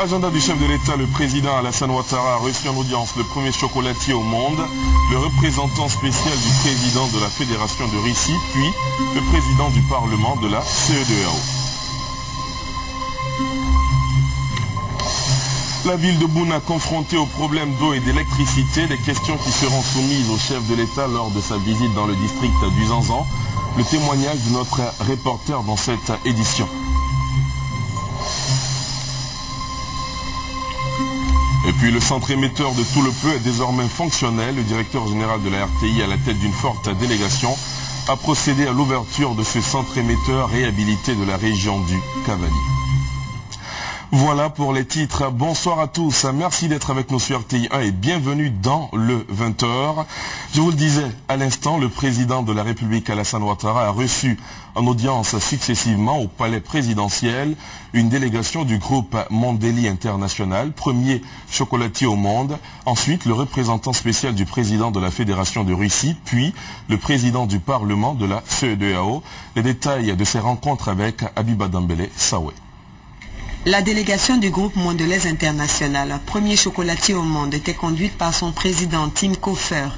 Agenda du chef de l'État, le président Alassane Ouattara a reçu en audience le premier chocolatier au monde, le représentant spécial du président de la Fédération de Russie, puis le président du Parlement de la CEDEAO. La ville de Bouna confrontée aux problèmes d'eau et d'électricité, les questions qui seront soumises au chef de l'État lors de sa visite dans le district du Zanzan. Le témoignage de notre reporter dans cette édition. Et puis le centre émetteur de Toulepeu est désormais fonctionnel. Le directeur général de la RTI, à la tête d'une forte délégation, a procédé à l'ouverture de ce centre émetteur réhabilité de la région du Cavali. Voilà pour les titres. Bonsoir à tous. Merci d'être avec nous sur RTI 1 et bienvenue dans le 20h. Je vous le disais à l'instant, le président de la République Alassane Ouattara a reçu en audience successivement au palais présidentiel une délégation du groupe Mandeli International, premier chocolatier au monde, ensuite le représentant spécial du président de la Fédération de Russie, puis le président du Parlement de la CEDEAO. Les détails de ces rencontres avec Abiba Dambélé Saoué. La délégation du groupe Mondelez International, premier chocolatier au monde, était conduite par son président Tim Koffer,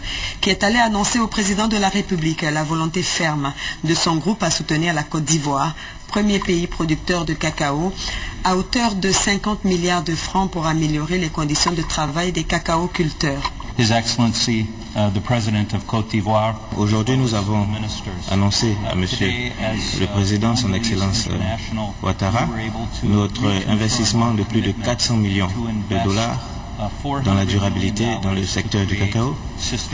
qui est allé annoncer au président de la République la volonté ferme de son groupe à soutenir la Côte d'Ivoire, premier pays producteur de cacao, à hauteur de 50 milliards de francs pour améliorer les conditions de travail des cacaoculteurs. His Excellency, the President of Côte d'Ivoire. Aujourd'hui, nous avons annoncé à Monsieur le Président, Son Excellence Ouattara, notre investissement de plus de 400 millions de dollars dans la durabilité dans le secteur du cacao,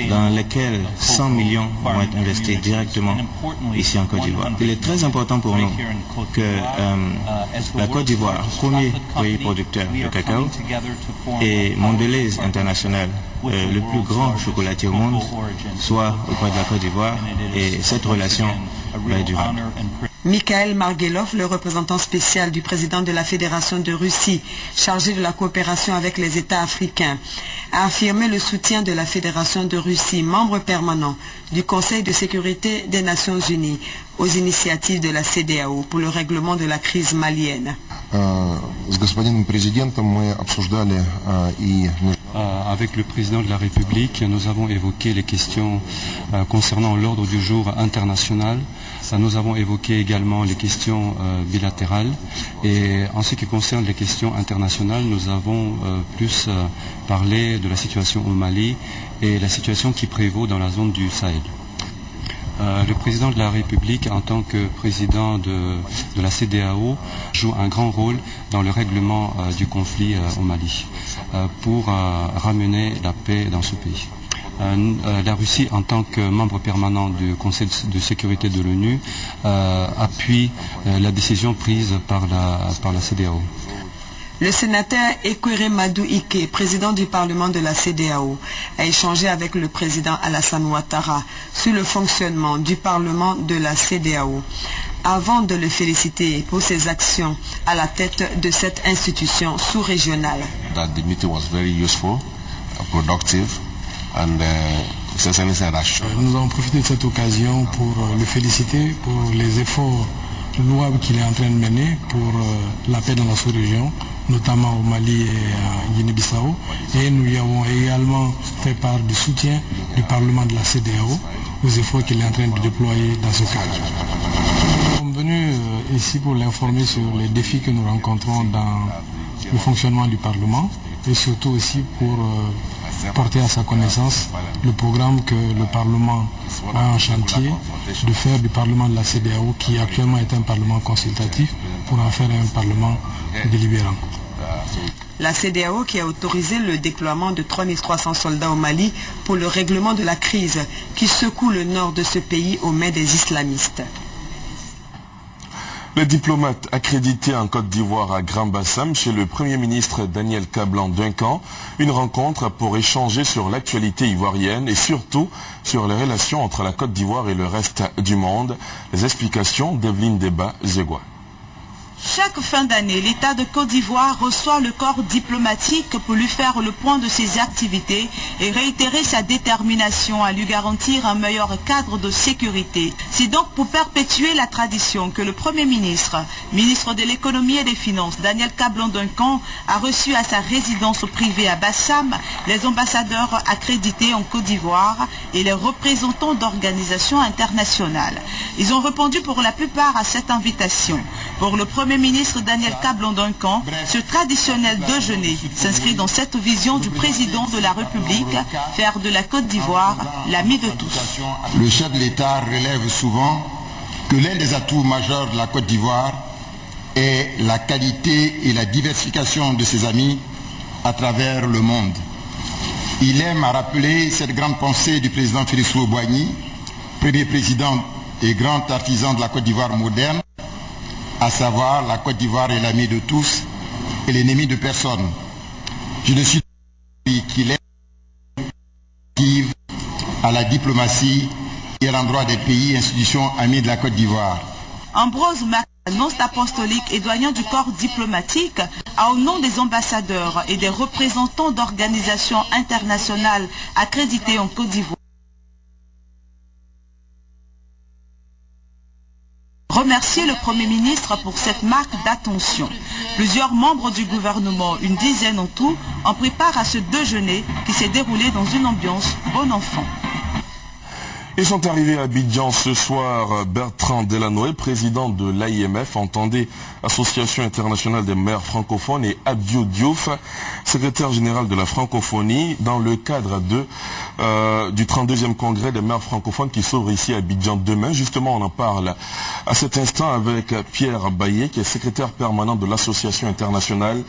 dans lequel 100 millions vont être investis directement ici en Côte d'Ivoire. Il est très important pour nous que la Côte d'Ivoire, premier pays producteur de cacao, et Mondelez International, le plus grand chocolatier au monde, soit auprès de la Côte d'Ivoire, et cette relation va être durable. Mikhail Margelov, le représentant spécial du président de la Fédération de Russie, chargé de la coopération avec les États africains, a affirmé le soutien de la Fédération de Russie, membre permanent du Conseil de sécurité des Nations Unies, aux initiatives de la CEDEAO pour le règlement de la crise malienne. Avec le président de la République, nous avons évoqué les questions concernant l'ordre du jour international. Nous avons évoqué également les questions bilatérales. Et en ce qui concerne les questions internationales, nous avons plus parlé de la situation au Mali et la situation qui prévaut dans la zone du Sahel. Le président de la République, en tant que président de la CEDEAO, joue un grand rôle dans le règlement du conflit au Mali pour ramener la paix dans ce pays. La Russie, en tant que membre permanent du Conseil de sécurité de l'ONU, appuie la décision prise par la CEDEAO. Le sénateur Ekwere Madou Ike, président du Parlement de la CEDEAO, a échangé avec le président Alassane Ouattara sur le fonctionnement du Parlement de la CEDEAO, avant de le féliciter pour ses actions à la tête de cette institution sous-régionale. Nous avons profité de cette occasion pour le féliciter pour les efforts louables qu'il est en train de mener pour la paix dans la sous-région, notamment au Mali et à Guinée-Bissau. Et nous y avons également fait part du soutien du Parlement de la CEDEAO aux efforts qu'il est en train de déployer dans ce cadre. Nous sommes venus ici pour l'informer sur les défis que nous rencontrons dans le fonctionnement du Parlement et surtout aussi pour porter à sa connaissance le programme que le Parlement a en chantier de faire du Parlement de la CEDEAO, qui actuellement est un Parlement consultatif, pour en faire un Parlement délibérant. La CEDEAO qui a autorisé le déploiement de 3300 soldats au Mali pour le règlement de la crise qui secoue le nord de ce pays aux mains des islamistes. Le diplomate accrédité en Côte d'Ivoire à Grand Bassam chez le Premier ministre Daniel Kablan-Duncan, une rencontre pour échanger sur l'actualité ivoirienne et surtout sur les relations entre la Côte d'Ivoire et le reste du monde. Les explications d'Evelyne Deba-Zegwa. Chaque fin d'année, l'État de Côte d'Ivoire reçoit le corps diplomatique pour lui faire le point de ses activités et réitérer sa détermination à lui garantir un meilleur cadre de sécurité. C'est donc pour perpétuer la tradition que le Premier ministre, ministre de l'Économie et des Finances, Daniel Cablon-Duncan, a reçu à sa résidence privée à Bassam les ambassadeurs accrédités en Côte d'Ivoire et les représentants d'organisations internationales. Ils ont répondu pour la plupart à cette invitation. Pour le Premier ministre Daniel Cablon-Duncan, ce traditionnel déjeuner s'inscrit dans cette vision du président de la République, faire de la Côte d'Ivoire l'ami de tous. Le chef de l'État relève souvent que l'un des atouts majeurs de la Côte d'Ivoire est la qualité et la diversification de ses amis à travers le monde. Il aime à rappeler cette grande pensée du président Félix Houphouët-Boigny, premier président et grand artisan de la Côte d'Ivoire moderne, à savoir la Côte d'Ivoire est l'ami de tous et l'ennemi de personne. Je ne suis pas qu'il est active à la diplomatie et à l'endroit des pays et institutions amis de la Côte d'Ivoire. Ambrose Mac, nonce apostolique et doyen du corps diplomatique, a au nom des ambassadeurs et des représentants d'organisations internationales accréditées en Côte d'Ivoire, remercier le Premier ministre pour cette marque d'attention. Plusieurs membres du gouvernement, une dizaine en tout, en pris part à ce déjeuner qui s'est déroulé dans une ambiance bon enfant. Ils sont arrivés à Abidjan ce soir. Bertrand Delanoë, président de l'AIMF, entendez Association internationale des maires francophones, et Abdiou Diouf, secrétaire général de la francophonie, dans le cadre du 32e congrès des maires francophones qui s'ouvre ici à Abidjan demain. Justement, on en parle à cet instant avec Pierre Baillet, qui est secrétaire permanent de l'Association internationale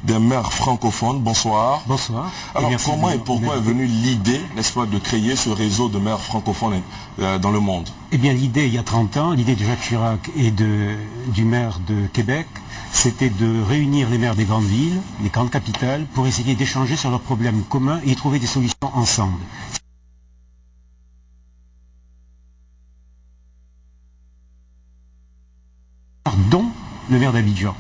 des maires francophones. Bonsoir. Bonsoir. Alors, comment et pourquoi est venue l'idée, n'est-ce pas, de créer ce réseau de maires francophones dans le monde? Eh bien, l'idée, il y a 30 ans, l'idée de Jacques Chirac et du maire de Québec, c'était de réunir les maires des grandes villes, des grandes capitales, pour essayer d'échanger sur leurs problèmes communs et y trouver des solutions ensemble. Dont le maire d'Abidjan.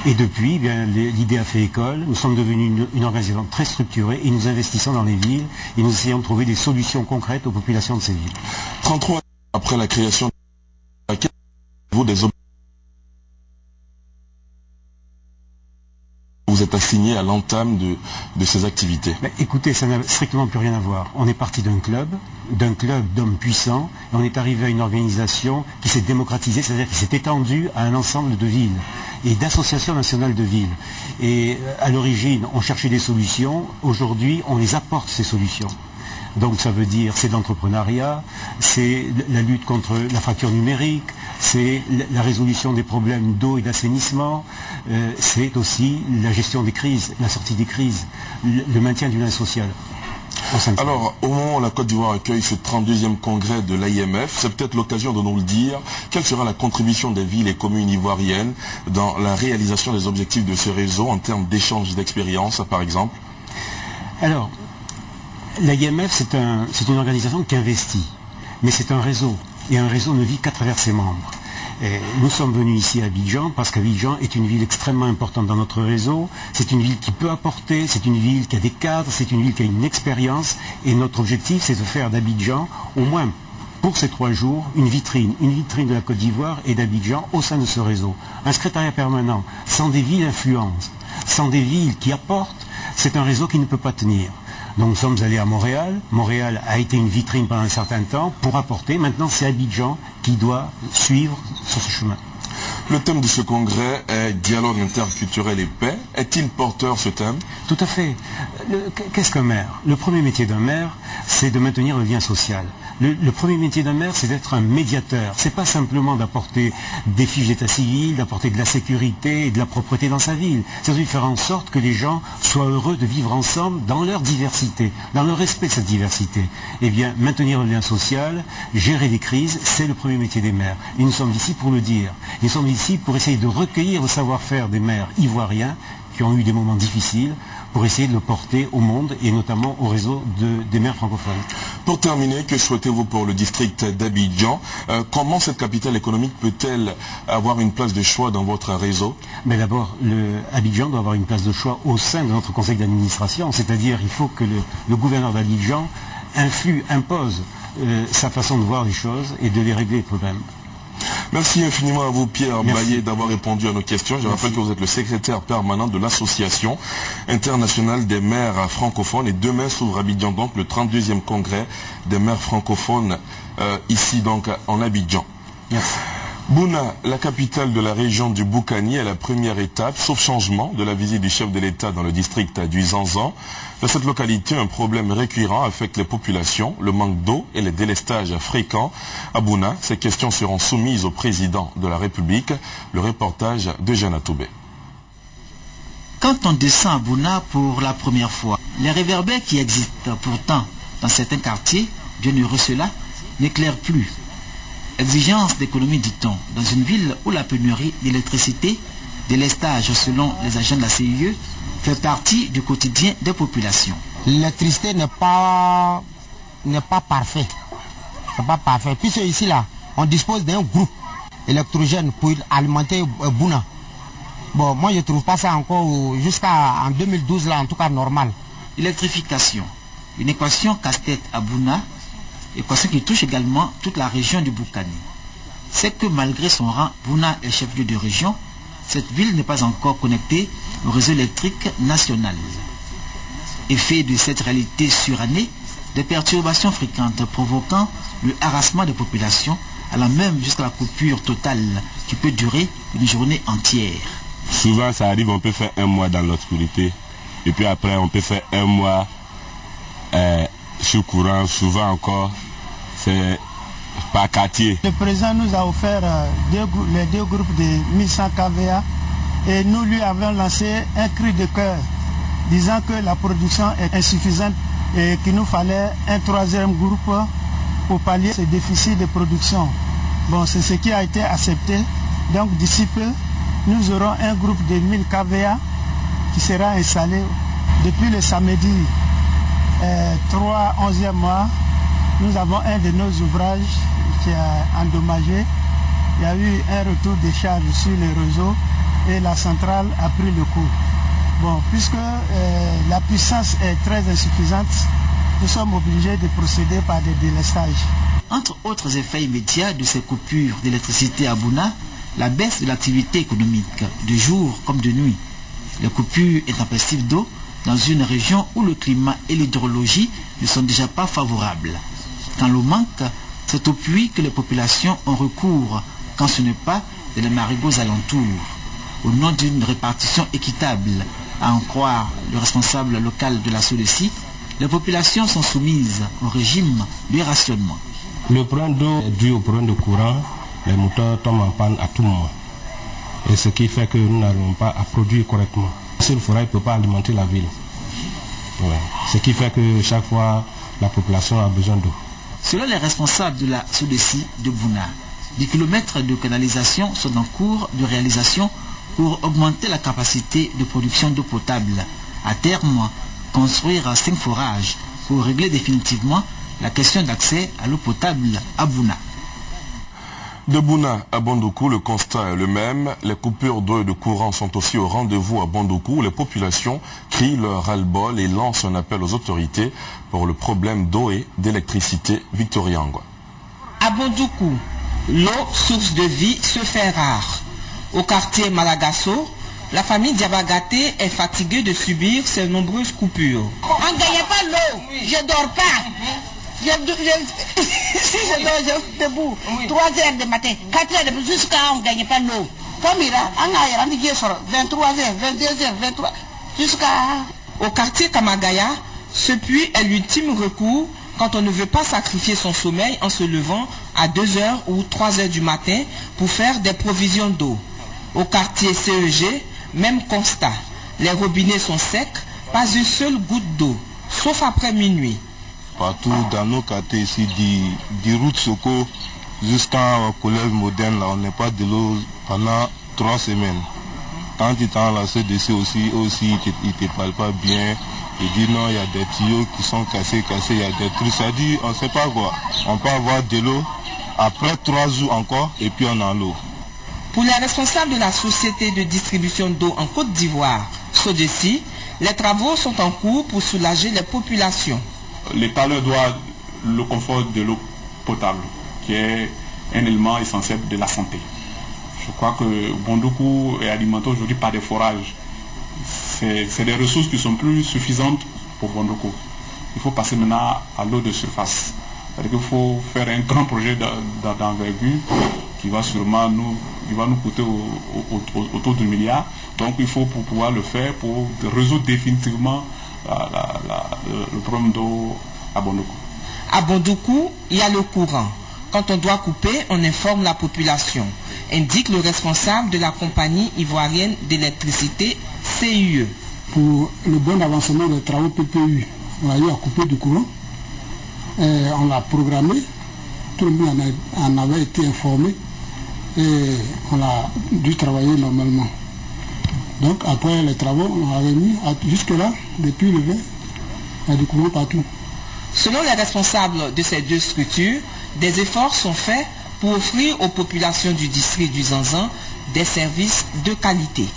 Et depuis, eh bien, l'idée a fait école, nous sommes devenus une organisation très structurée et nous investissons dans les villes et nous essayons de trouver des solutions concrètes aux populations de ces villes. 33 ans après la création de des objectifs, vous êtes assigné à l'entame de ces activités? Mais écoutez, ça n'a strictement plus rien à voir. On est parti d'un club d'hommes puissants, et on est arrivé à une organisation qui s'est démocratisée, c'est-à-dire qui s'est étendue à un ensemble de villes et d'associations nationales de villes. Et à l'origine, on cherchait des solutions. Aujourd'hui, on les apporte, ces solutions. Donc ça veut dire, c'est l'entrepreneuriat, c'est la lutte contre la fracture numérique, c'est la résolution des problèmes d'eau et d'assainissement, c'est aussi la gestion des crises, la sortie des crises, le maintien du lien social. Alors, au moment où la Côte d'Ivoire accueille ce 32e congrès de l'AIMF, c'est peut-être l'occasion de nous le dire, quelle sera la contribution des villes et communes ivoiriennes dans la réalisation des objectifs de ce réseau en termes d'échange d'expériences, par exemple? Alors, l'AIMF, c'est une organisation qui investit, mais c'est un réseau, et un réseau ne vit qu'à travers ses membres. Et nous sommes venus ici à Abidjan parce qu'Abidjan est une ville extrêmement importante dans notre réseau, c'est une ville qui peut apporter, c'est une ville qui a des cadres, c'est une ville qui a une expérience, et notre objectif c'est de faire d'Abidjan, au moins pour ces 3 jours, une vitrine de la Côte d'Ivoire et d'Abidjan au sein de ce réseau. Un secrétariat permanent, sans des villes influentes, sans des villes qui apportent, c'est un réseau qui ne peut pas tenir. Donc nous sommes allés à Montréal. Montréal a été une vitrine pendant un certain temps pour apporter. Maintenant, c'est Abidjan qui doit suivre sur ce chemin. Le thème de ce congrès est dialogue interculturel et paix. Est-il porteur, ce thème? Tout à fait. Qu'est-ce qu'un maire? Le premier métier d'un maire, c'est de maintenir le lien social. Le premier métier d'un maire, c'est d'être un médiateur. C'est pas simplement d'apporter des fiches d'état civil, d'apporter de la sécurité et de la propreté dans sa ville. C'est de faire en sorte que les gens soient heureux de vivre ensemble dans leur diversité, dans le respect de cette diversité. Eh bien, maintenir le lien social, gérer les crises, c'est le premier métier des maires. Et nous sommes ici pour le dire. Nous sommes ici pour essayer de recueillir le savoir-faire des maires ivoiriens qui ont eu des moments difficiles pour essayer de le porter au monde et notamment au réseau des maires francophones. Pour terminer, que souhaitez-vous pour le district d'Abidjan? Comment cette capitale économique peut-elle avoir une place de choix dans votre réseau? Mais d'abord, Abidjan doit avoir une place de choix au sein de notre conseil d'administration, c'est-à-dire il faut que le gouverneur d'Abidjan impose sa façon de voir les choses et de les régler les problèmes. Merci infiniment à vous, Pierre Baillet, d'avoir répondu à nos questions. Je rappelle que vous êtes le secrétaire permanent de l'Association internationale des maires francophones et demain s'ouvre à Abidjan donc le 32e congrès des maires francophones ici donc en Abidjan. Merci. Bouna, la capitale de la région du Boukani, est la première étape, sauf changement, de la visite du chef de l'État dans le district du Zanzan. Dans cette localité, un problème récurrent affecte les populations, le manque d'eau et les délestages fréquents. À Bouna, ces questions seront soumises au président de la République. Le reportage de Jeanne Toubé. Quand on descend à Bouna pour la première fois, les réverbères qui existent pourtant dans certains quartiers, Dieu heureux cela, n'éclairent plus. Exigence d'économie, dit-on, dans une ville où la pénurie d'électricité, délestage selon les agents de la CIE, fait partie du quotidien des populations. L'électricité n'est pas parfait. C'est pas parfait. Puisque ici là, on dispose d'un groupe électrogène pour alimenter Bouna. Bon, moi je trouve pas ça encore jusqu'en 2012 là, en tout cas normal. Électrification, une équation casse-tête à Bouna, équation qui touche également toute la région du Boukani. C'est que malgré son rang, Bouna est chef-lieu de région, cette ville n'est pas encore connectée au réseau électrique national. Effet de cette réalité surannée, des perturbations fréquentes provoquant le harassement des populations, allant même jusqu'à la coupure totale qui peut durer une journée entière. Souvent ça arrive, on peut faire un mois dans l'obscurité et puis après on peut faire un mois sous courant, souvent encore c'est par quartier. Le président nous a offert les deux groupes de 1100 kVA et nous lui avons lancé un cri de cœur disant que la production est insuffisante et qu'il nous fallait un troisième groupe pour pallier ce déficit de production. Bon, c'est ce qui a été accepté. Donc d'ici peu, nous aurons un groupe de 1000 kVA qui sera installé depuis le samedi 11e mois. Nous avons un de nos ouvrages qui est endommagé. Il y a eu un retour de charge sur le réseau et la centrale a pris le coup. Bon, puisque la puissance est très insuffisante, nous sommes obligés de procéder par des délestages. Entre autres effets immédiats de ces coupures d'électricité à Bouna, la baisse de l'activité économique, de jour comme de nuit. Les coupures intempestives d'eau dans une région où le climat et l'hydrologie ne sont déjà pas favorables. Quand l'eau manque, c'est aux pluies que les populations ont recours, quand ce n'est pas de les marigots alentours. Au nom d'une répartition équitable, à en croire le responsable local de la SODECI, les populations sont soumises au régime du rationnement. Le problème d'eau est dû au problème de courant, les moteurs tombent en panne à tout moment. Et ce qui fait que nous n'arrivons pas à produire correctement. Seul forêt ne peut pas alimenter la ville. Ouais. Ce qui fait que chaque fois, la population a besoin d'eau. Selon les responsables de la SODECI de Bouna, des kilomètres de canalisation sont en cours de réalisation pour augmenter la capacité de production d'eau potable. À terme, construire 5 forages pour régler définitivement la question d'accès à l'eau potable à Bouna. De Bouna à Bandoukou, le constat est le même. Les coupures d'eau et de courant sont aussi au rendez-vous à Bandoukou. Les populations crient leur ras-le-bol et lancent un appel aux autorités pour le problème d'eau et d'électricité. Victoria Angwa. À Bandoukou, l'eau, source de vie, se fait rare. Au quartier Malagasso, la famille Diabagaté est fatiguée de subir ces nombreuses coupures. On ne gagne pas l'eau, je ne dors pas. Si je dors debout, 3 heures du matin, 4 heures de matin, jusqu'à on ne gagne pas l'eau. Comme il a, on a rendu 23 heures, 22 heures, 23, jusqu'à... Au quartier Kamagaya, ce puits est l'ultime recours quand on ne veut pas sacrifier son sommeil en se levant à 2 heures ou 3 heures du matin pour faire des provisions d'eau. Au quartier CEG, même constat. Les robinets sont secs, pas une seule goutte d'eau, sauf après minuit. Partout dans nos quartiers ici, du route Soko jusqu'au collège moderne, là, on n'est pas de l'eau pendant 3 semaines. Quand tu t'en lancé dessus aussi il te parle pas bien. Il dit non, il y a des tuyaux qui sont cassés, il y a des trucs. Ça dit, on ne sait pas quoi. On peut avoir de l'eau, après 3 jours encore, et puis on a l'eau. Pour les responsables de la société de distribution d'eau en Côte d'Ivoire, SODECI, les travaux sont en cours pour soulager les populations. L'État leur doit le confort de l'eau potable, qui est un élément essentiel de la santé. Je crois que Bondoukou est alimenté aujourd'hui par des forages. C'est des ressources qui sont plus suffisantes pour Bondoukou. Il faut passer maintenant à l'eau de surface. C'est-à-dire qu'il faut faire un grand projet d'envergure qui va sûrement nous coûter autour de 1 milliard. Donc il faut pour pouvoir le faire, pour résoudre définitivement le problème d'eau à Bondoukou. À Bondoukou, il y a le courant. Quand on doit couper, on informe la population, indique le responsable de la compagnie ivoirienne d'électricité CIE. Pour le bon avancement des travaux PPU, on a eu à couper du courant. On l'a programmé, tout le monde en avait été informé et on a dû travailler normalement. Donc après les travaux, on avait mis jusque-là, depuis le 20, il y a du courant partout. Selon les responsables de ces 2 structures, des efforts sont faits pour offrir aux populations du district du Zanzan des services de qualité.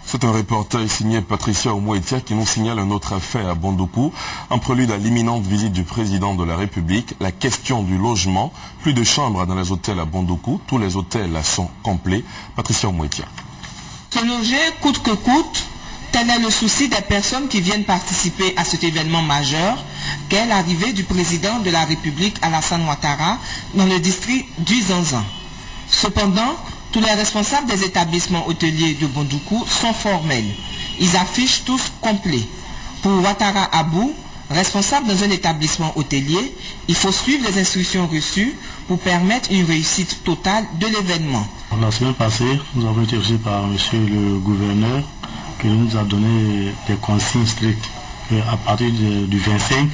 C'est un reportage signé Patricia Oumouetia qui nous signale un autre fait à Bondoukou. En prélude à l'imminente visite du président de la République, la question du logement, plus de chambres dans les hôtels à Bondoukou, tous les hôtels sont complets. Patricia Oumouetia. Se loger coûte que coûte, tel est le souci des personnes qui viennent participer à cet événement majeur qu'est l'arrivée du président de la République Alassane Ouattara dans le district du Zanzan. Cependant, tous les responsables des établissements hôteliers de Bondoukou sont formels. Ils affichent tous complets. Pour Ouattara Abou, responsable dans un établissement hôtelier, il faut suivre les instructions reçues pour permettre une réussite totale de l'événement. La semaine passée, nous avons été reçus par monsieur le gouverneur qui nous a donné des consignes strictes. À partir du 25,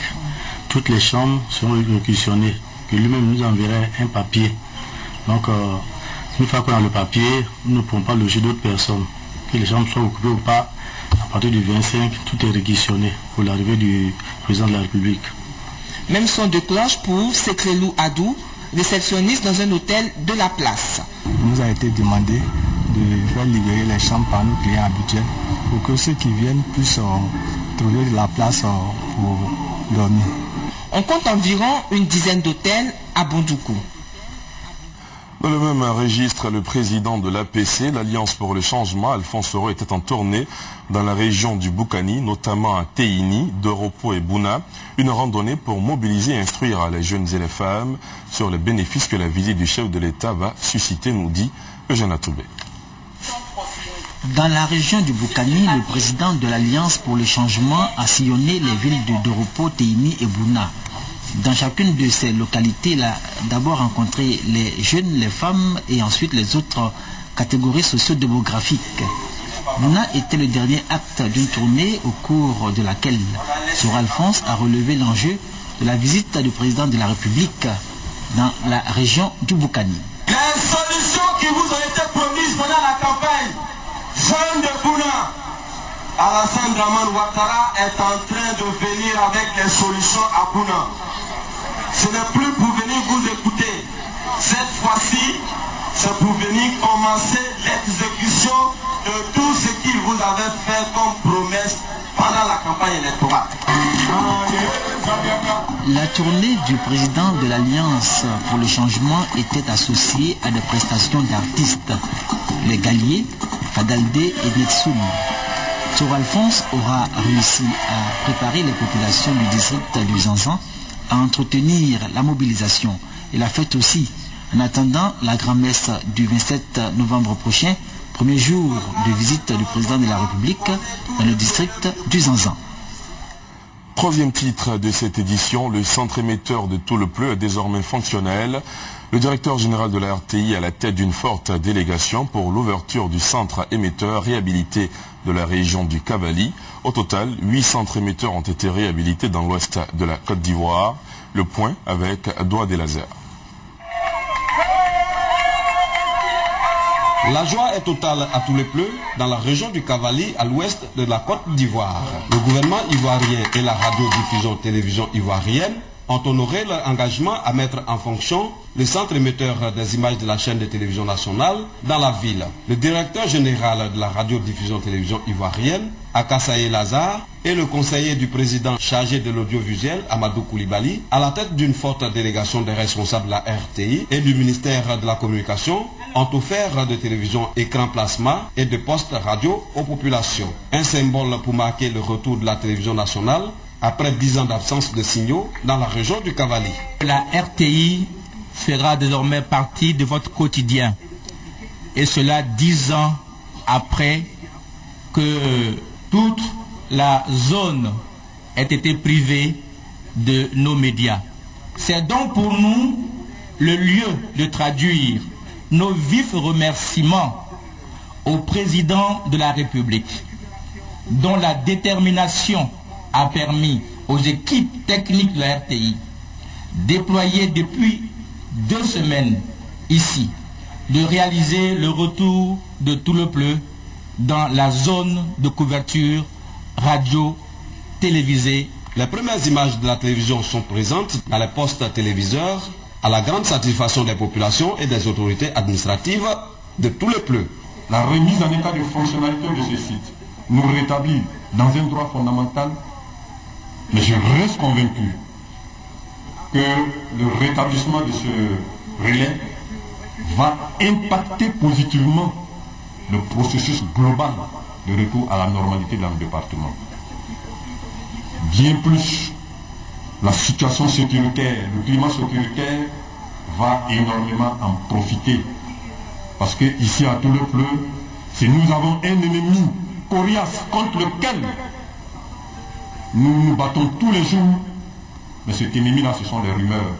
toutes les chambres seront réquisitionnées. Que lui-même nous enverrait un papier. Donc, une fois qu'on a le papier, nous ne pouvons pas loger d'autres personnes. Que les chambres soient occupées ou pas, à partir du 25, tout est réquisitionné pour l'arrivée du président de la République. Même son de cloche pour Sekrelou Adou, réceptionniste dans un hôtel de la place. Il nous a été demandé de faire libérer les chambres par nos clients habituels pour que ceux qui viennent puissent trouver de la place pour dormir. On compte environ une dizaine d'hôtels à Bondoukou. Dans le même registre, le président de l'APC, l'Alliance pour le changement, Alphonse Soro, était en tournée dans la région du Boukani, notamment à Teini, Doropo et Bouna, une randonnée pour mobiliser et instruire les jeunes et les femmes sur les bénéfices que la visite du chef de l'État va susciter, nous dit Eugène Atoubé. Dans la région du Boukani, le président de l'Alliance pour le changement a sillonné les villes de Doropo, Teini et Bouna. Dans chacune de ces localités, il a d'abord rencontré les jeunes, les femmes et ensuite les autres catégories socio-démographiques. Bouna était le dernier acte d'une tournée au cours de laquelle Soro Alphonse a relevé l'enjeu de la visite du président de la République dans la région du Boukani. Les solutions qui vous ont été promises pendant la campagne, jeunes de Bouna, Alassane Draman Ouattara est en train de venir avec les solutions à Bouna. Ce n'est plus pour venir vous écouter. Cette fois-ci, c'est pour venir commencer l'exécution de tout ce qu'il vous avait fait comme promesse pendant la campagne électorale. La tournée du président de l'Alliance pour le changement était associée à des prestations d'artistes. Les Galliers, Fadaldé et Netsoun. Soro Alphonse aura réussi à préparer les populations du district du Zanzan à entretenir la mobilisation. Il a fait aussi, en attendant la grand-messe du 27 novembre prochain, premier jour de visite du président de la République dans le district du Zanzan. Troisième titre de cette édition, le centre émetteur de Toulepleu est désormais fonctionnel. Le directeur général de la RTI à la tête d'une forte délégation pour l'ouverture du centre émetteur réhabilité de la région du Cavali. Au total, 8 centres émetteurs ont été réhabilités dans l'ouest de la Côte d'Ivoire. Le point avec Doigt des Lasers. La joie est totale à tous les Pleux dans la région du Cavali à l'ouest de la Côte d'Ivoire. Le gouvernement ivoirien et la radiodiffusion télévision ivoirienne ont honoré leur engagement à mettre en fonction le centre émetteur des images de la chaîne de télévision nationale dans la ville. Le directeur général de la radiodiffusion télévision ivoirienne, Akassaye Lazare, et le conseiller du président chargé de l'audiovisuel, Amadou Koulibaly, à la tête d'une forte délégation des responsables de la RTI et du ministère de la Communication, ont offert de télévision écran plasma et de postes radio aux populations. Un symbole pour marquer le retour de la télévision nationale après 10 ans d'absence de signaux dans la région du Cavali. La RTI fera désormais partie de votre quotidien. Et cela 10 ans après que toute la zone ait été privée de nos médias. C'est donc pour nous le lieu de traduire nos vifs remerciements au président de la République, dont la détermination a permis aux équipes techniques de la RTI, déployées depuis 2 semaines ici, de réaliser le retour de tout le Pleu dans la zone de couverture radio-télévisée. Les premières images de la télévision sont présentes dans les postes téléviseurs à la grande satisfaction des populations et des autorités administratives de tout le Pleu. La remise en état de fonctionnalité de ce site nous rétablit dans un droit fondamental, mais je reste convaincu que le rétablissement de ce relais va impacter positivement le processus global de retour à la normalité dans le département. Bien plus, la situation sécuritaire, le climat sécuritaire va énormément en profiter. Parce que ici à tout le Pleu, si nous avons un ennemi coriace contre lequel nous nous battons tous les jours, mais cet ennemi-là, ce sont les rumeurs.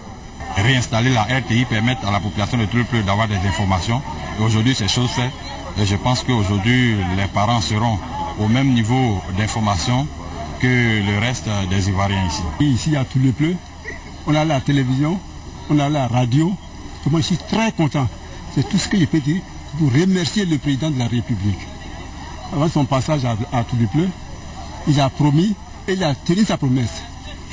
Réinstaller la RTI permet à la population de tout le Pleu d'avoir des informations. Et aujourd'hui, c'est chose faite. Et je pense qu'aujourd'hui, les parents seront au même niveau d'information que le reste des Ivoiriens ici. Ici, à tout le Pleu, on a la télévision, on a la radio. Et moi, je suis très content. C'est tout ce que je peux dire pour remercier le président de la République. Avant son passage à tout le Pleu, il a promis et il a tenu sa promesse.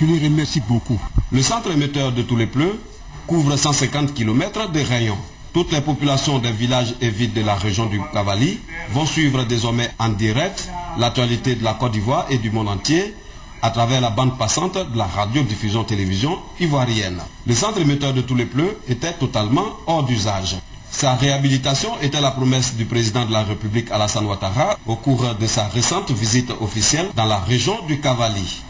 Je lui remercie beaucoup. Le centre émetteur de tout le Pleu couvre 150 km de rayon. Toutes les populations des villages et villes de la région du Cavali vont suivre désormais en direct l'actualité de la Côte d'Ivoire et du monde entier à travers la bande passante de la radiodiffusion télévision ivoirienne. Le centre émetteur de tout le Pleu était totalement hors d'usage. Sa réhabilitation était la promesse du président de la République Alassane Ouattara au cours de sa récente visite officielle dans la région du Cavali.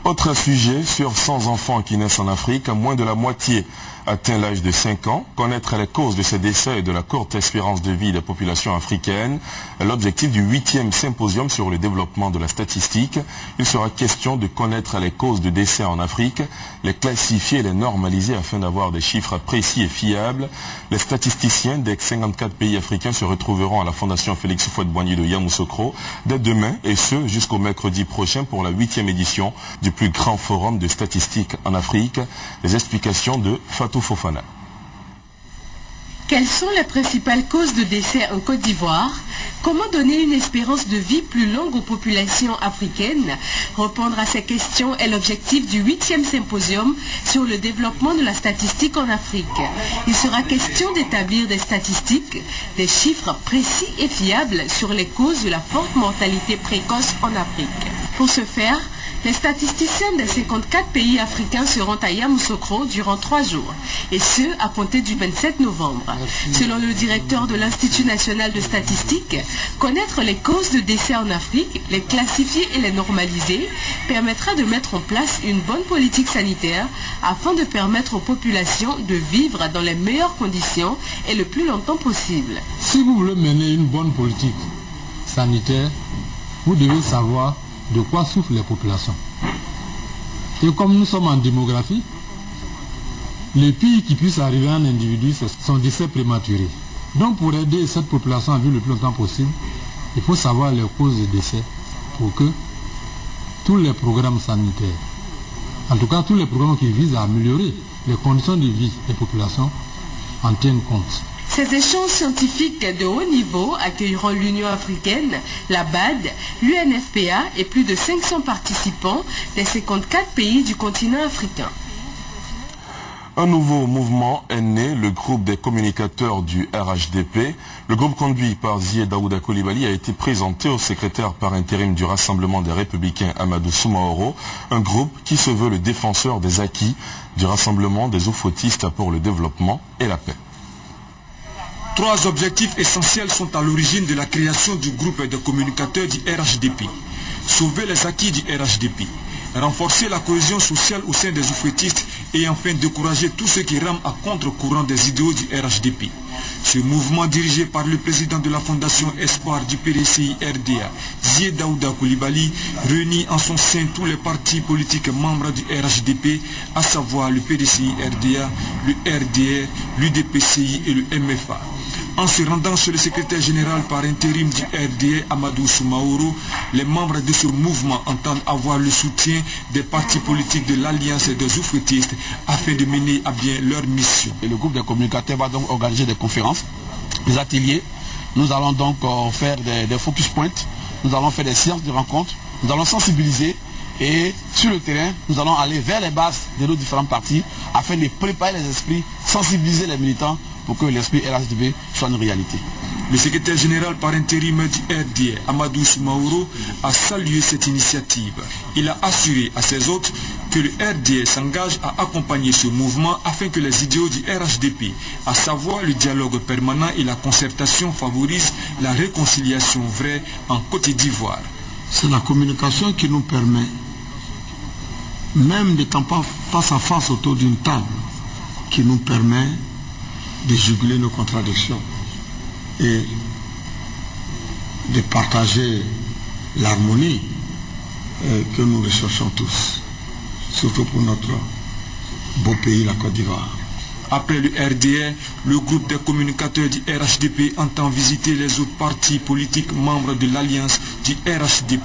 Autre sujet, sur 100 enfants qui naissent en Afrique, moins de la moitié atteint l'âge de 5 ans. Connaître les causes de ces décès et de la courte espérance de vie des populations africaines est l'objectif du 8e symposium sur le développement de la statistique. Il sera question de connaître les causes de décès en Afrique, les classifier et les normaliser afin d'avoir des chiffres précis et fiables. Les statisticiens des 54 pays africains se retrouveront à la Fondation Félix Houphouët-Boigny de Yamoussoukro dès demain et ce jusqu'au mercredi prochain pour la 8e édition du plus grand forum de statistiques en Afrique. Les explications de Fatou Fofana. Quelles sont les principales causes de décès en Côte d'Ivoire? Comment donner une espérance de vie plus longue aux populations africaines? Répondre à ces questions est l'objectif du 8e symposium sur le développement de la statistique en Afrique. Il sera question d'établir des statistiques, des chiffres précis et fiables sur les causes de la forte mortalité précoce en Afrique. Pour ce faire, les statisticiens des 54 pays africains seront à Yamoussoukro durant 3 jours, et ce, à compter du 27 novembre. Selon le directeur de l'Institut national de statistique, connaître les causes de décès en Afrique, les classifier et les normaliser, permettra de mettre en place une bonne politique sanitaire afin de permettre aux populations de vivre dans les meilleures conditions et le plus longtemps possible. Si vous voulez mener une bonne politique sanitaire, vous devez savoir de quoi souffrent les populations. Et comme nous sommes en démographie, le pire qui puisse arriver à un individu, c'est son décès prématuré. Donc pour aider cette population à vivre le plus longtemps possible, il faut savoir les causes de décès pour que tous les programmes sanitaires, en tout cas tous les programmes qui visent à améliorer les conditions de vie des populations, en tiennent compte. Ces échanges scientifiques de haut niveau accueilleront l'Union africaine, la BAD, l'UNFPA et plus de 500 participants des 54 pays du continent africain. Un nouveau mouvement est né, le groupe des communicateurs du RHDP. Le groupe conduit par Zié Daouda Coulibaly a été présenté au secrétaire par intérim du Rassemblement des Républicains Amadou Soumaoro, un groupe qui se veut le défenseur des acquis du Rassemblement des Oufoutistes pour le développement et la paix. 3 objectifs essentiels sont à l'origine de la création du groupe de communicateurs du RHDP. Sauver les acquis du RHDP, renforcer la cohésion sociale au sein des oufouettistes et enfin décourager tous ceux qui rament à contre-courant des idéaux du RHDP. Ce mouvement dirigé par le président de la Fondation Espoir du PDCI RDA, Zié Daouda Coulibaly, réunit en son sein tous les partis politiques membres du RHDP, à savoir le PDCI RDA, le RDR, l'UDPCI et le MFA. En se rendant chez le secrétaire général par intérim du RDA, Amadou Soumaoro, les membres de ce mouvement entendent avoir le soutien des partis politiques de l'Alliance des oufouettistes afin de mener à bien leur mission. Et le groupe des communicateurs va donc organiser des conférences, des ateliers. Nous allons donc faire des focus points, nous allons faire des séances de rencontres, nous allons sensibiliser et sur le terrain, nous allons aller vers les bases de nos différents partis afin de préparer les esprits, sensibiliser les militants pour que l'esprit RHDP soit une réalité. Le secrétaire général par intérim du RDA, Amadou Soumaoro, a salué cette initiative. Il a assuré à ses hôtes que le RDA s'engage à accompagner ce mouvement afin que les idéaux du RHDP, à savoir le dialogue permanent et la concertation, favorisent la réconciliation vraie en Côte d'Ivoire. C'est la communication qui nous permet, même n'étant pas face à face autour d'une table, qui nous permet de juguler nos contradictions et de partager l'harmonie que nous recherchons tous, surtout pour notre beau pays, la Côte d'Ivoire. Après le RDR, le groupe des communicateurs du RHDP entend visiter les autres partis politiques membres de l'Alliance du RHDP.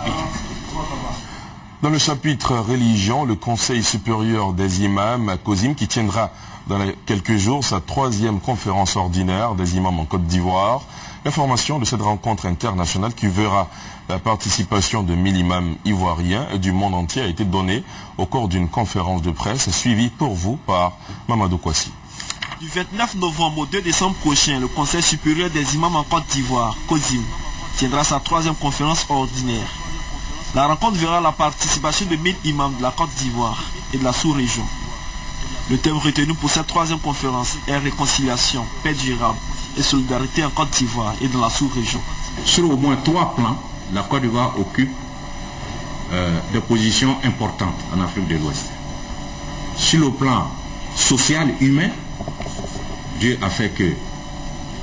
Dans le chapitre religion, le Conseil supérieur des imams, COSIM, qui tiendra dans quelques jours sa 3e conférence ordinaire des imams en Côte d'Ivoire. L'information de cette rencontre internationale qui verra la participation de 1000 imams ivoiriens du monde entier a été donnée au cours d'une conférence de presse suivie pour vous par Mamadou Kwasi. Du 29 novembre au 2 décembre prochain, le Conseil supérieur des imams en Côte d'Ivoire, COSIM, tiendra sa 3e conférence ordinaire. La rencontre verra la participation de 1000 imams de la Côte d'Ivoire et de la sous-région. Le thème retenu pour cette 3e conférence est réconciliation, paix durable et solidarité en Côte d'Ivoire et dans la sous-région. Sur au moins 3 plans, la Côte d'Ivoire occupe des positions importantes en Afrique de l'Ouest. Sur le plan social, humain, Dieu a fait que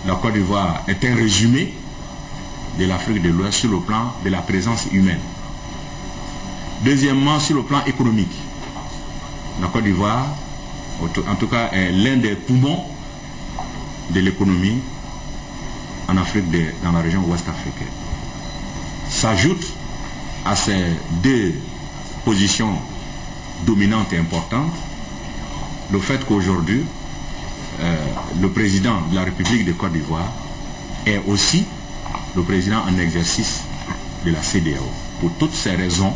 la Côte d'Ivoire est un résumé de l'Afrique de l'Ouest sur le plan de la présence humaine. Deuxièmement, sur le plan économique, la Côte d'Ivoire, en tout cas, est l'un des poumons de l'économie en Afrique, dans la région ouest africaine. S'ajoute à ces 2 positions dominantes et importantes le fait qu'aujourd'hui, le président de la République de Côte d'Ivoire est aussi le président en exercice de la CEDEAO. Pour toutes ces raisons,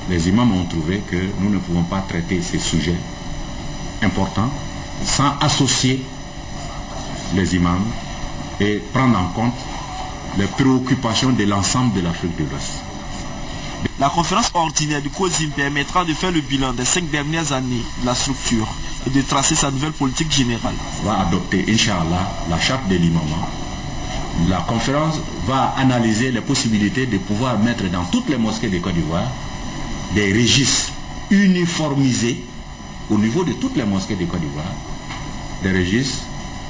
les imams ont trouvé que nous ne pouvons pas traiter ces sujets importants sans associer les imams et prendre en compte les préoccupations de l'ensemble de l'Afrique de l'Ouest. La conférence ordinaire du COSIM permettra de faire le bilan des 5 dernières années de la structure et de tracer sa nouvelle politique générale. On va adopter, Inch'Allah, la charte de l'imam. La conférence va analyser les possibilités de pouvoir mettre dans toutes les mosquées de Côte d'Ivoire des registres uniformisés au niveau de toutes les mosquées de Côte d'Ivoire, des registres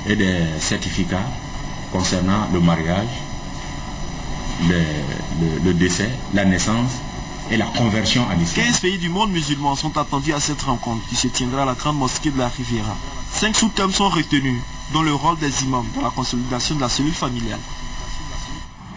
et des certificats concernant le mariage, le décès, la naissance et la conversion à l'islam. 15 pays du monde musulman sont attendus à cette rencontre qui se tiendra à la grande mosquée de la Riviera. 5 sous-thèmes sont retenus, dont le rôle des imams dans la consolidation de la cellule familiale.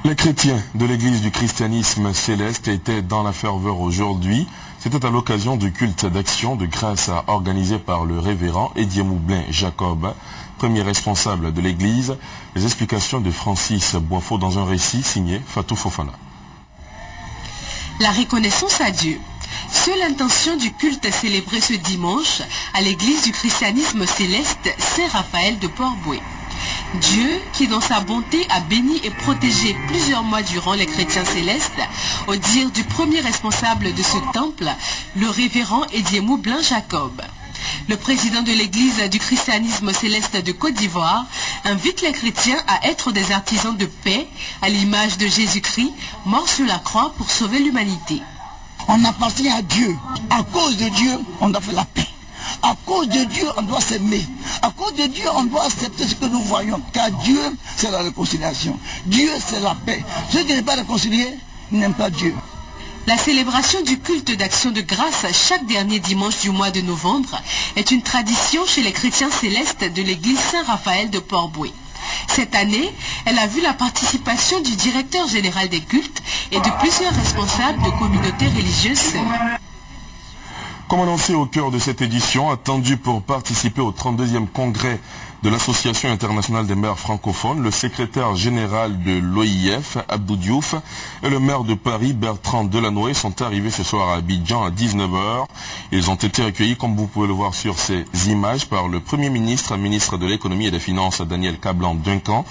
Les chrétiens de l'église du christianisme céleste étaient dans la ferveur aujourd'hui. C'était à l'occasion du culte d'action de grâce organisé par le révérend Ediemoublin Jacob, premier responsable de l'église. Les explications de Francis Boifo dans un récit signé Fatou Fofana. La reconnaissance à Dieu. Seule intention du culte célébré ce dimanche à l'église du christianisme céleste Saint-Raphaël de Port-Bouët. Dieu, qui dans sa bonté a béni et protégé plusieurs mois durant les chrétiens célestes, au dire du premier responsable de ce temple, le révérend Ediemoublin Jacob. Le président de l'église du christianisme céleste de Côte d'Ivoire invite les chrétiens à être des artisans de paix, à l'image de Jésus-Christ, mort sur la croix pour sauver l'humanité. On appartient à Dieu. À cause de Dieu, on doit faire la paix. À cause de Dieu, on doit s'aimer. À cause de Dieu, on doit accepter ce que nous voyons. Car Dieu, c'est la réconciliation. Dieu, c'est la paix. Ceux qui n'est pas réconcilié n'aiment pas Dieu. La célébration du culte d'action de grâce chaque dernier dimanche du mois de novembre est une tradition chez les chrétiens célestes de l'église Saint-Raphaël de Port-Bouët. Cette année, elle a vu la participation du directeur général des cultes et de plusieurs responsables de communautés religieuses. Comme annoncé au cœur de cette édition, attendu pour participer au 32e congrès de l'Association internationale des maires francophones, le secrétaire général de l'OIF, Abdou Diouf, et le maire de Paris, Bertrand Delanoë, sont arrivés ce soir à Abidjan à 19h. Ils ont été accueillis, comme vous pouvez le voir sur ces images, par le Premier ministre, ministre de l'économie et des finances, Daniel Kablan-Duncan,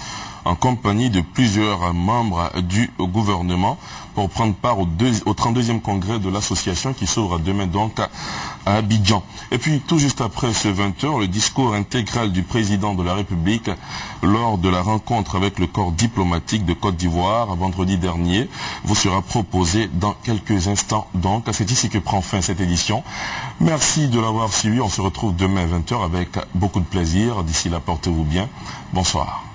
en compagnie de plusieurs membres du gouvernement pour prendre part au 32e congrès de l'association qui s'ouvre demain donc à Abidjan. Et puis tout juste après ce 20h, le discours intégral du président de la République lors de la rencontre avec le corps diplomatique de Côte d'Ivoire vendredi dernier vous sera proposé dans quelques instants. Donc c'est ici que prend fin cette édition. Merci de l'avoir suivi. On se retrouve demain à 20h avec beaucoup de plaisir. D'ici là, portez-vous bien. Bonsoir.